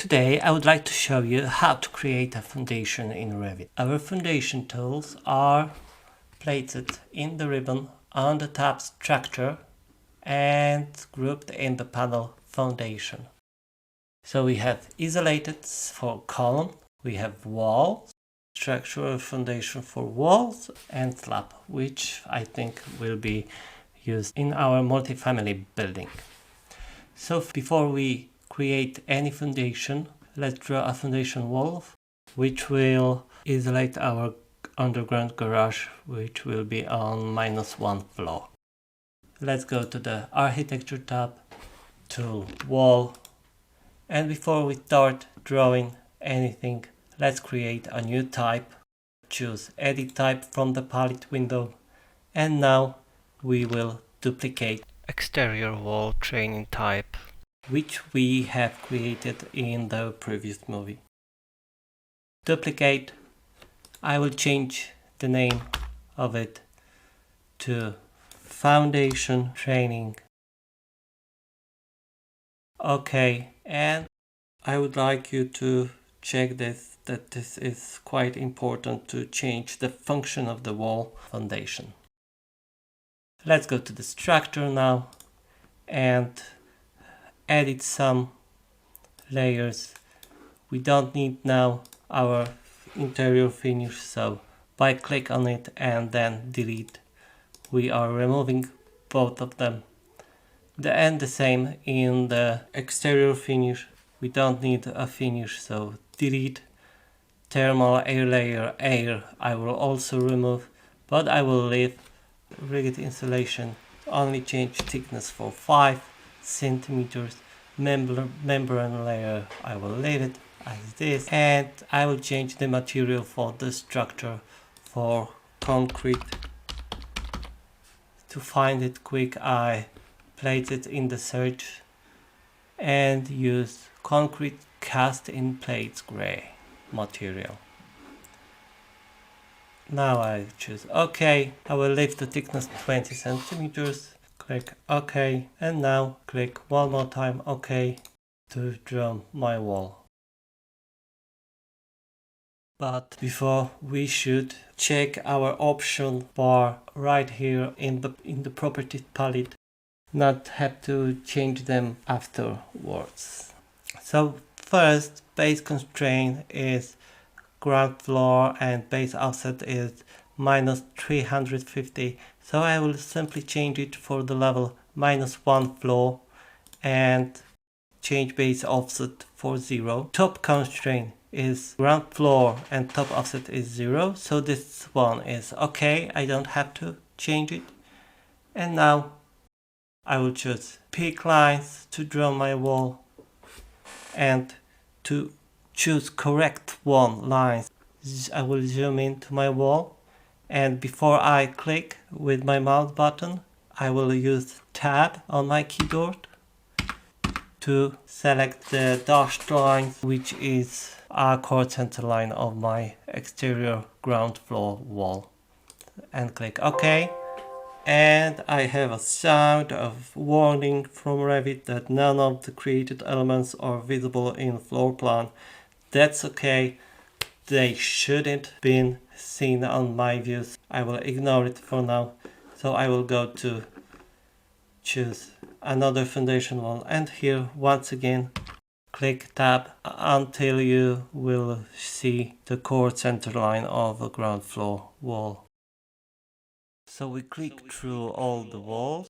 Today I would like to show you how to create a foundation in Revit. Our foundation tools are placed in the ribbon on the tab Structure and grouped in the panel Foundation. So we have isolated for column, we have walls, structural foundation for walls and slab, which I think will be used in our multifamily building. So before we create any foundation, let's draw a foundation wall which will isolate our underground garage, which will be on -1 floor. Let's go to the Architecture tab, Tool, Wall, and before we start drawing anything, let's create a new type. Choose Edit Type from the palette window, and now we will duplicate exterior wall training type, which we have created in the previous movie. Duplicate. I will change the name of it to Foundation Training. Okay, and I would like you to check this, that this is quite important to change the function of the wall foundation. Let's go to the structure now and edit some layers. We don't need now our interior finish, so by click on it and then delete, we are removing both of them. And the same in the exterior finish, we don't need a finish, so delete. Thermal air layer air I will also remove, but I will leave rigid insulation, only change thickness for 5 centimeters. Membrane layer I will leave it as this, and I will change the material for the structure for concrete. To find it quick, I place it in the search and use concrete cast in plates gray material. Now I choose OK. I will leave the thickness 20 centimeters. Click OK, and now click one more time OK to draw my wall. But before, we should check our option bar right here in the properties palette, not have to change them afterwards. So first, base constraint is ground floor and base offset is -350, so I will simply change it for the level -1 floor and change base offset for 0. Top constraint is ground floor and top offset is 0, so this one is okay, I don't have to change it. And now I will choose peak lines to draw my wall, and to choose correct one lines I will zoom into my wall, and before I click with my mouse button I will use tab on my keyboard to select the dashed line, which is a core center line of my exterior ground floor wall, and click OK. And I have a sound of warning from Revit that none of the created elements are visible in floor plan. That's okay, they shouldn't been seen on my views. I will ignore it for now. So I will go to choose another foundation wall, and here once again click tab until you will see the core center line of a ground floor wall. So we click through all the walls,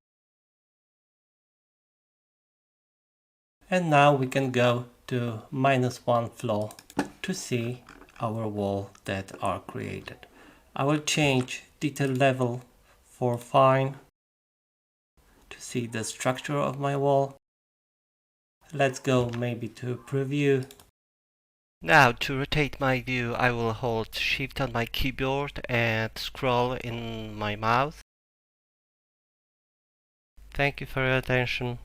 and now we can go to -1 floor to see our wall that are created. I will change detail level for fine to see the structure of my wall. Let's go maybe to preview. Now to rotate my view, I will hold Shift on my keyboard and scroll in my mouse. Thank you for your attention.